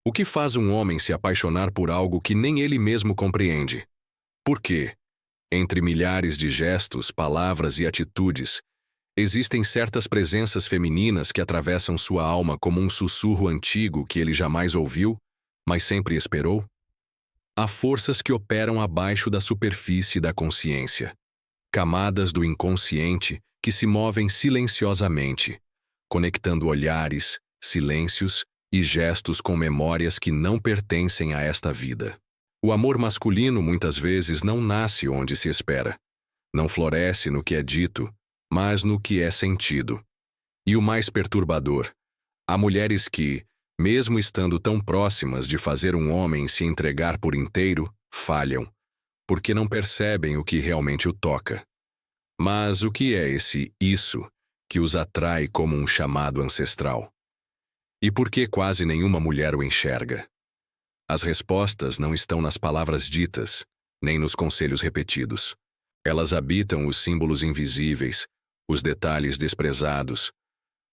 O que faz um homem se apaixonar por algo que nem ele mesmo compreende? Por quê? Entre milhares de gestos, palavras e atitudes, existem certas presenças femininas que atravessam sua alma como um sussurro antigo que ele jamais ouviu, mas sempre esperou? Há forças que operam abaixo da superfície da consciência. Camadas do inconsciente que se movem silenciosamente, conectando olhares, silêncios e gestos com memórias que não pertencem a esta vida. O amor masculino muitas vezes não nasce onde se espera. Não floresce no que é dito, mas no que é sentido. E o mais perturbador, há mulheres que, mesmo estando tão próximas de fazer um homem se entregar por inteiro, falham, porque não percebem o que realmente o toca. Mas o que é esse isso que os atrai como um chamado ancestral? E por que quase nenhuma mulher o enxerga? As respostas não estão nas palavras ditas, nem nos conselhos repetidos. Elas habitam os símbolos invisíveis, os detalhes desprezados,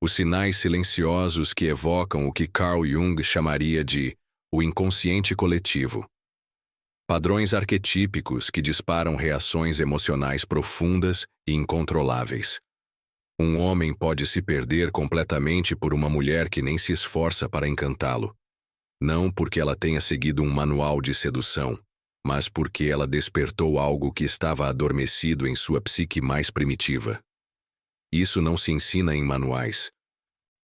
os sinais silenciosos que evocam o que Carl Jung chamaria de o inconsciente coletivo. Padrões arquetípicos que disparam reações emocionais profundas e incontroláveis. Um homem pode se perder completamente por uma mulher que nem se esforça para encantá-lo. Não porque ela tenha seguido um manual de sedução, mas porque ela despertou algo que estava adormecido em sua psique mais primitiva. Isso não se ensina em manuais.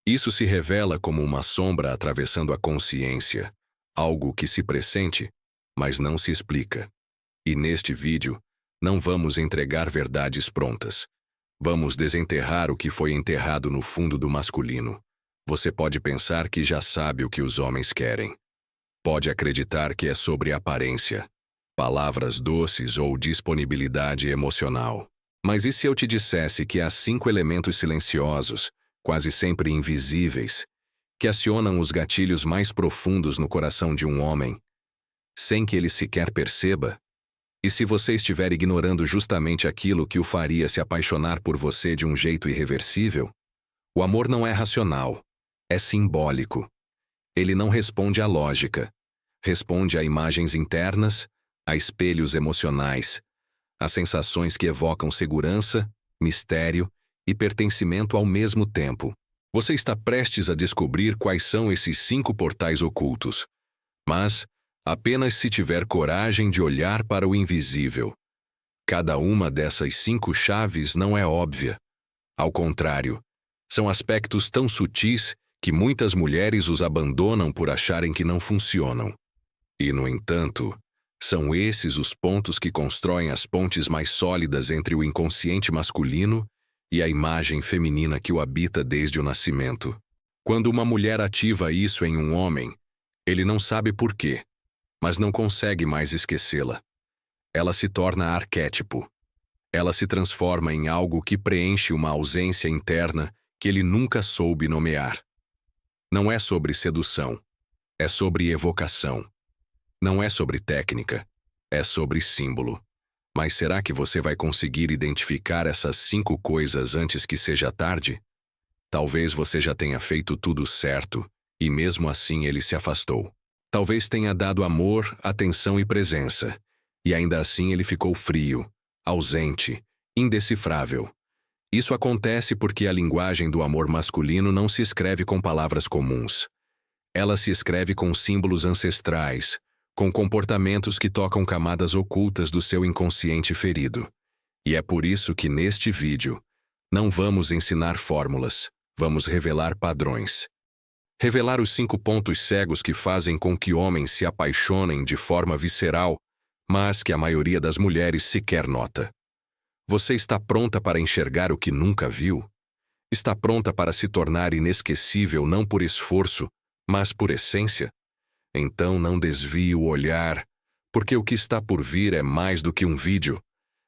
Isso se revela como uma sombra atravessando a consciência, algo que se pressente, mas não se explica. E neste vídeo, não vamos entregar verdades prontas. Vamos desenterrar o que foi enterrado no fundo do masculino. Você pode pensar que já sabe o que os homens querem. Pode acreditar que é sobre aparência, palavras doces ou disponibilidade emocional. Mas e se eu te dissesse que há 5 elementos silenciosos, quase sempre invisíveis, que acionam os gatilhos mais profundos no coração de um homem, sem que ele sequer perceba? E se você estiver ignorando justamente aquilo que o faria se apaixonar por você de um jeito irreversível? O amor não é racional, é simbólico. Ele não responde à lógica. Responde a imagens internas, a espelhos emocionais, a sensações que evocam segurança, mistério e pertencimento ao mesmo tempo. Você está prestes a descobrir quais são esses 5 portais ocultos. Mas apenas se tiver coragem de olhar para o invisível. Cada uma dessas 5 chaves não é óbvia. Ao contrário, são aspectos tão sutis que muitas mulheres os abandonam por acharem que não funcionam. E, no entanto, são esses os pontos que constroem as pontes mais sólidas entre o inconsciente masculino e a imagem feminina que o habita desde o nascimento. Quando uma mulher ativa isso em um homem, ele não sabe por quê, mas não consegue mais esquecê-la. Ela se torna arquétipo. Ela se transforma em algo que preenche uma ausência interna que ele nunca soube nomear. Não é sobre sedução, é sobre evocação. Não é sobre técnica, é sobre símbolo. Mas será que você vai conseguir identificar essas 5 coisas antes que seja tarde? Talvez você já tenha feito tudo certo, e mesmo assim ele se afastou. Talvez tenha dado amor, atenção e presença, e ainda assim ele ficou frio, ausente, indecifrável. Isso acontece porque a linguagem do amor masculino não se escreve com palavras comuns. Ela se escreve com símbolos ancestrais, com comportamentos que tocam camadas ocultas do seu inconsciente ferido. E é por isso que neste vídeo, não vamos ensinar fórmulas, vamos revelar padrões. Revelar os 5 pontos cegos que fazem com que homens se apaixonem de forma visceral, mas que a maioria das mulheres sequer nota. Você está pronta para enxergar o que nunca viu? Está pronta para se tornar inesquecível não por esforço, mas por essência? Então não desvie o olhar, porque o que está por vir é mais do que um vídeo.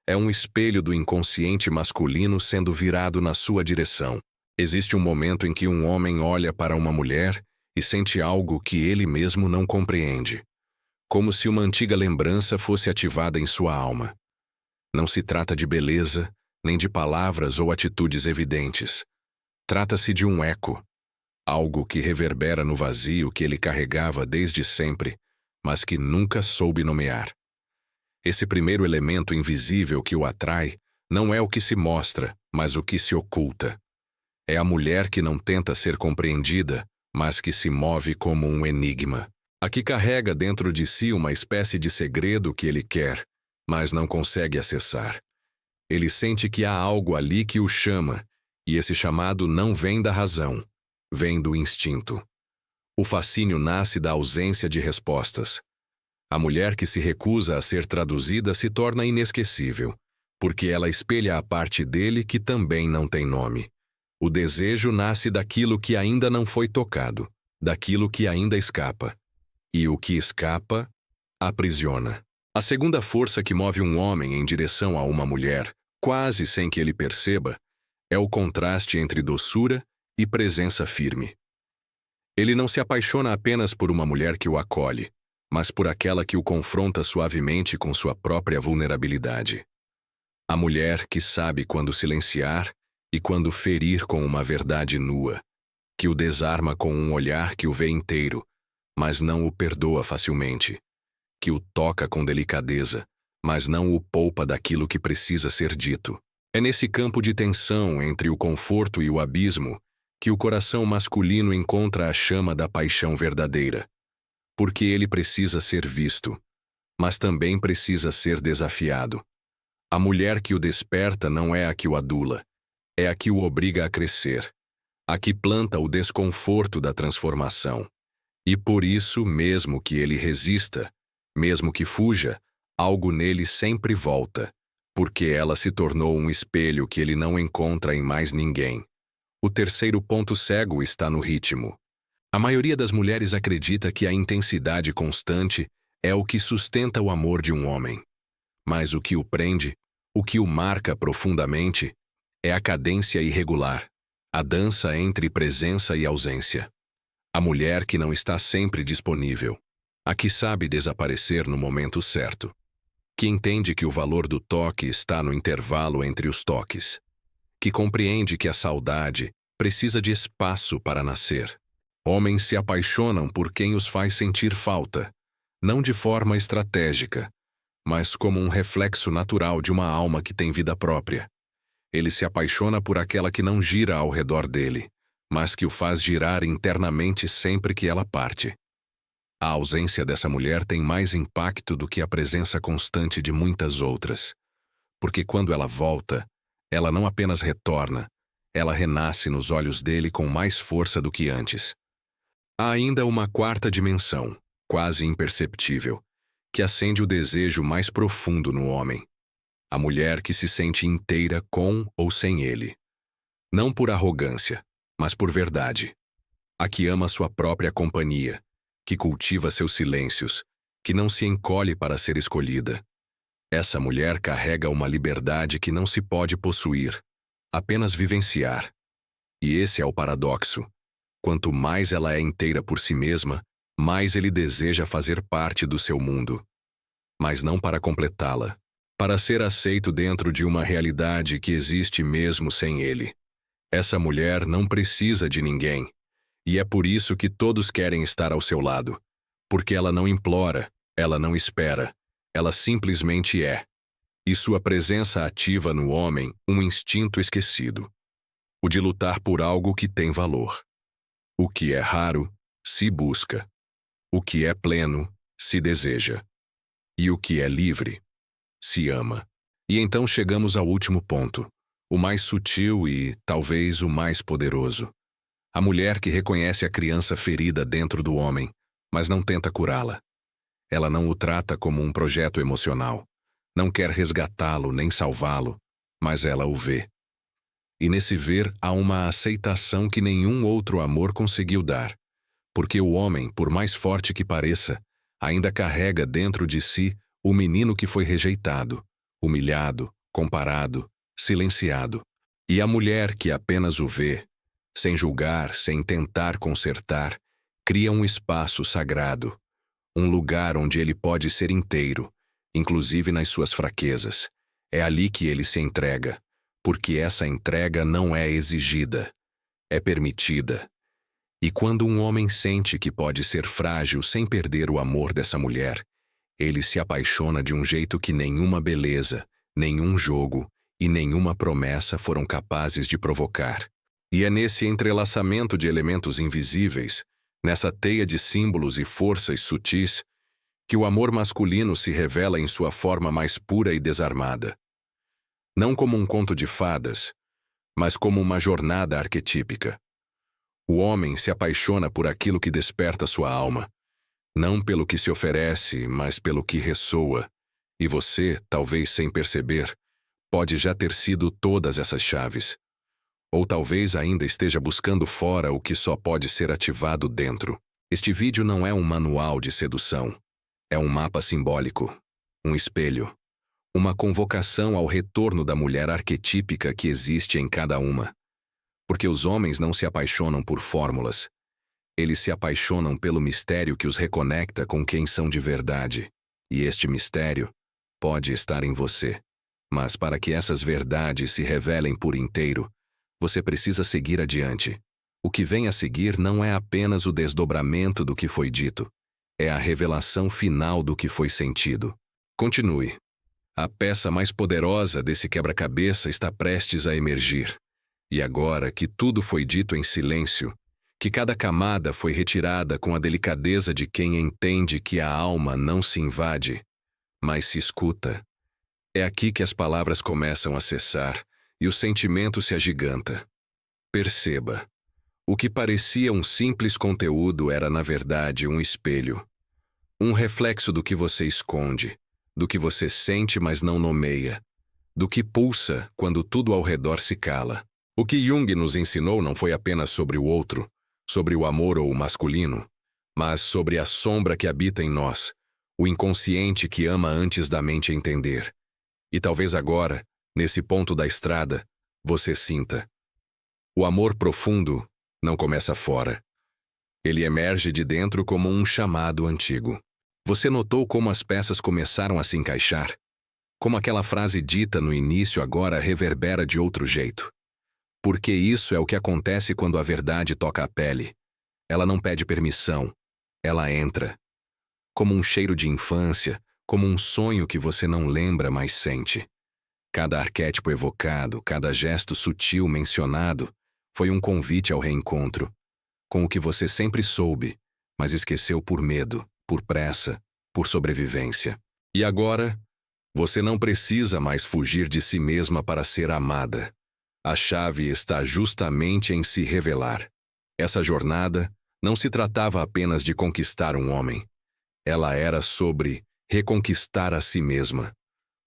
É um espelho do inconsciente masculino sendo virado na sua direção. Existe um momento em que um homem olha para uma mulher e sente algo que ele mesmo não compreende. Como se uma antiga lembrança fosse ativada em sua alma. Não se trata de beleza, nem de palavras ou atitudes evidentes. Trata-se de um eco. algo que reverbera no vazio que ele carregava desde sempre, mas que nunca soube nomear. Esse primeiro elemento invisível que o atrai não é o que se mostra, mas o que se oculta. É a mulher que não tenta ser compreendida, mas que se move como um enigma. A que carrega dentro de si uma espécie de segredo que ele quer, mas não consegue acessar. Ele sente que há algo ali que o chama, e esse chamado não vem da razão, vem do instinto. O fascínio nasce da ausência de respostas. A mulher que se recusa a ser traduzida se torna inesquecível, porque ela espelha a parte dele que também não tem nome. O desejo nasce daquilo que ainda não foi tocado, daquilo que ainda escapa. E o que escapa, aprisiona. A segunda força que move um homem em direção a uma mulher, quase sem que ele perceba, é o contraste entre doçura e presença firme. Ele não se apaixona apenas por uma mulher que o acolhe, mas por aquela que o confronta suavemente com sua própria vulnerabilidade. A mulher que sabe quando silenciar e quando ferir com uma verdade nua, que o desarma com um olhar que o vê inteiro, mas não o perdoa facilmente, que o toca com delicadeza, mas não o poupa daquilo que precisa ser dito. É nesse campo de tensão entre o conforto e o abismo que o coração masculino encontra a chama da paixão verdadeira. Porque ele precisa ser visto, mas também precisa ser desafiado. A mulher que o desperta não é a que o adula, é a que o obriga a crescer, a que planta o desconforto da transformação. E por isso, mesmo que ele resista, mesmo que fuja, algo nele sempre volta, porque ela se tornou um espelho que ele não encontra em mais ninguém. O terceiro ponto cego está no ritmo. A maioria das mulheres acredita que a intensidade constante é o que sustenta o amor de um homem. Mas o que o prende, o que o marca profundamente, é a cadência irregular, a dança entre presença e ausência. A mulher que não está sempre disponível, a que sabe desaparecer no momento certo, que entende que o valor do toque está no intervalo entre os toques, que compreende que a saudade precisa de espaço para nascer. Homens se apaixonam por quem os faz sentir falta, não de forma estratégica, mas como um reflexo natural de uma alma que tem vida própria. Ele se apaixona por aquela que não gira ao redor dele, mas que o faz girar internamente sempre que ela parte. A ausência dessa mulher tem mais impacto do que a presença constante de muitas outras, porque quando ela volta, ela não apenas retorna, ela renasce nos olhos dele com mais força do que antes. Há ainda uma quarta dimensão, quase imperceptível, que acende o desejo mais profundo no homem. A mulher que se sente inteira com ou sem ele. Não por arrogância, mas por verdade. A que ama sua própria companhia, que cultiva seus silêncios, que não se encolhe para ser escolhida. Essa mulher carrega uma liberdade que não se pode possuir, apenas vivenciar. E esse é o paradoxo. Quanto mais ela é inteira por si mesma, mais ele deseja fazer parte do seu mundo. Mas não para completá-la, para ser aceito dentro de uma realidade que existe mesmo sem ele. Essa mulher não precisa de ninguém, e é por isso que todos querem estar ao seu lado, porque ela não implora, ela não espera, ela simplesmente é. E sua presença ativa no homem um instinto esquecido, o de lutar por algo que tem valor. O que é raro, se busca. O que é pleno, se deseja. E o que é livre, se ama. E então chegamos ao último ponto, o mais sutil e, talvez, o mais poderoso. A mulher que reconhece a criança ferida dentro do homem, mas não tenta curá-la. Ela não o trata como um projeto emocional. Não quer resgatá-lo nem salvá-lo, mas ela o vê. E nesse ver há uma aceitação que nenhum outro amor conseguiu dar, porque o homem, por mais forte que pareça, ainda carrega dentro de si o menino que foi rejeitado, humilhado, comparado, silenciado. E a mulher que apenas o vê, sem julgar, sem tentar consertar, cria um espaço sagrado, um lugar onde ele pode ser inteiro, inclusive nas suas fraquezas. É ali que ele se entrega, porque essa entrega não é exigida, é permitida. E quando um homem sente que pode ser frágil sem perder o amor dessa mulher, ele se apaixona de um jeito que nenhuma beleza, nenhum jogo e nenhuma promessa foram capazes de provocar. E é nesse entrelaçamento de elementos invisíveis, nessa teia de símbolos e forças sutis, que o amor masculino se revela em sua forma mais pura e desarmada. Não como um conto de fadas, mas como uma jornada arquetípica. O homem se apaixona por aquilo que desperta sua alma, não pelo que se oferece, mas pelo que ressoa, e você, talvez sem perceber, pode já ter sido todas essas chaves. Ou talvez ainda esteja buscando fora o que só pode ser ativado dentro. Este vídeo não é um manual de sedução. É um mapa simbólico, um espelho, uma convocação ao retorno da mulher arquetípica que existe em cada uma. Porque os homens não se apaixonam por fórmulas. Eles se apaixonam pelo mistério que os reconecta com quem são de verdade. E este mistério pode estar em você. Mas para que essas verdades se revelem por inteiro, você precisa seguir adiante. O que vem a seguir não é apenas o desdobramento do que foi dito. É a revelação final do que foi sentido. Continue. A peça mais poderosa desse quebra-cabeça está prestes a emergir. E agora que tudo foi dito em silêncio, que cada camada foi retirada com a delicadeza de quem entende que a alma não se invade, mas se escuta, é aqui que as palavras começam a cessar e o sentimento se agiganta. Perceba. O que parecia um simples conteúdo era, na verdade, um espelho. Um reflexo do que você esconde, do que você sente mas não nomeia, do que pulsa quando tudo ao redor se cala. O que Jung nos ensinou não foi apenas sobre o outro, sobre o amor ou o masculino, mas sobre a sombra que habita em nós, o inconsciente que ama antes da mente entender. E talvez agora, nesse ponto da estrada, você sinta. O amor profundo não começa fora. Ele emerge de dentro como um chamado antigo. Você notou como as peças começaram a se encaixar? Como aquela frase dita no início agora reverbera de outro jeito? Porque isso é o que acontece quando a verdade toca a pele. Ela não pede permissão. Ela entra. Como um cheiro de infância, como um sonho que você não lembra, mas sente. Cada arquétipo evocado, cada gesto sutil mencionado, foi um convite ao reencontro, com o que você sempre soube, mas esqueceu por medo, por pressa, por sobrevivência. E agora, você não precisa mais fugir de si mesma para ser amada. A chave está justamente em se revelar. Essa jornada não se tratava apenas de conquistar um homem. Ela era sobre reconquistar a si mesma.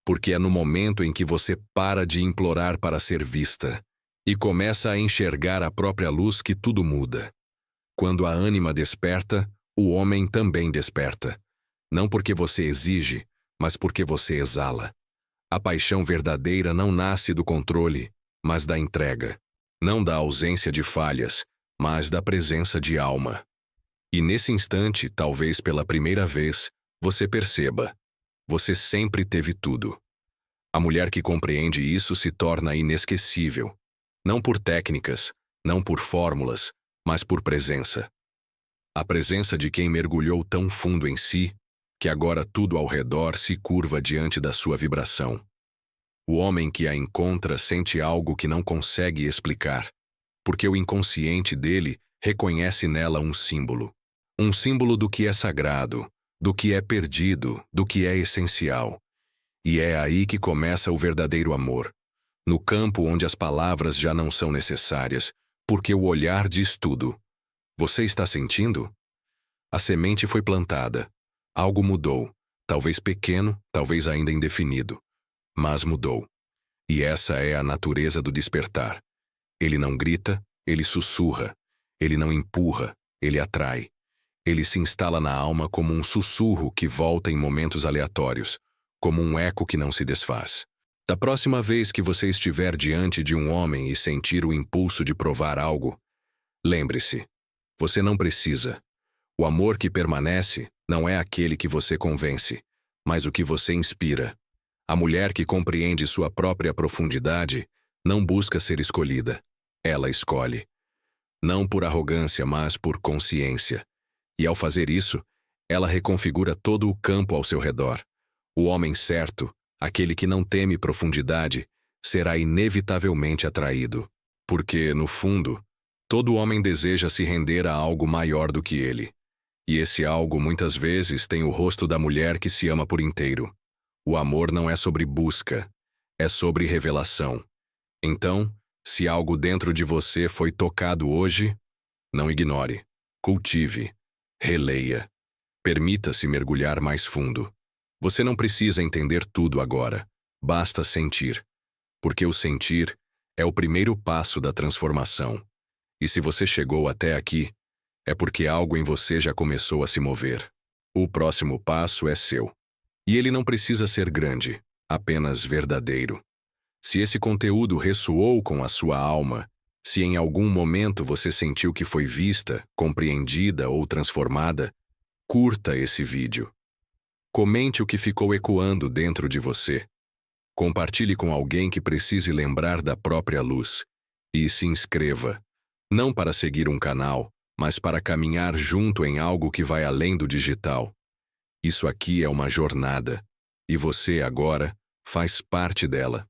Porque é no momento em que você para de implorar para ser vista e começa a enxergar a própria luz que tudo muda. Quando a ânima desperta, o homem também desperta. Não porque você exige, mas porque você exala. A paixão verdadeira não nasce do controle, mas da entrega. Não da ausência de falhas, mas da presença de alma. E nesse instante, talvez pela primeira vez, você perceba. Você sempre teve tudo. A mulher que compreende isso se torna inesquecível. Não por técnicas, não por fórmulas, mas por presença. A presença de quem mergulhou tão fundo em si, que agora tudo ao redor se curva diante da sua vibração. O homem que a encontra sente algo que não consegue explicar, porque o inconsciente dele reconhece nela um símbolo. Um símbolo do que é sagrado, do que é perdido, do que é essencial. E é aí que começa o verdadeiro amor. No campo onde as palavras já não são necessárias, porque o olhar diz tudo. Você está sentindo? A semente foi plantada. Algo mudou. Talvez pequeno, talvez ainda indefinido. Mas mudou. E essa é a natureza do despertar. Ele não grita, ele sussurra. Ele não empurra, ele atrai. Ele se instala na alma como um sussurro que volta em momentos aleatórios, como um eco que não se desfaz. Da próxima vez que você estiver diante de um homem e sentir o impulso de provar algo, lembre-se, você não precisa. O amor que permanece não é aquele que você convence, mas o que você inspira. A mulher que compreende sua própria profundidade não busca ser escolhida. Ela escolhe. não por arrogância, mas por consciência. E ao fazer isso, ela reconfigura todo o campo ao seu redor. O homem certo, aquele que não teme profundidade, será inevitavelmente atraído. Porque, no fundo, todo homem deseja se render a algo maior do que ele. E esse algo muitas vezes tem o rosto da mulher que se ama por inteiro. O amor não é sobre busca, é sobre revelação. Então, se algo dentro de você foi tocado hoje, não ignore, cultive, releia. Permita-se mergulhar mais fundo. Você não precisa entender tudo agora, basta sentir. Porque o sentir é o primeiro passo da transformação. E se você chegou até aqui, é porque algo em você já começou a se mover. O próximo passo é seu. E ele não precisa ser grande, apenas verdadeiro. Se esse conteúdo ressoou com a sua alma, se em algum momento você sentiu que foi vista, compreendida ou transformada, curta esse vídeo. Comente o que ficou ecoando dentro de você. Compartilhe com alguém que precise lembrar da própria luz. E se inscreva, não para seguir um canal, mas para caminhar junto em algo que vai além do digital. Isso aqui é uma jornada, e você agora faz parte dela.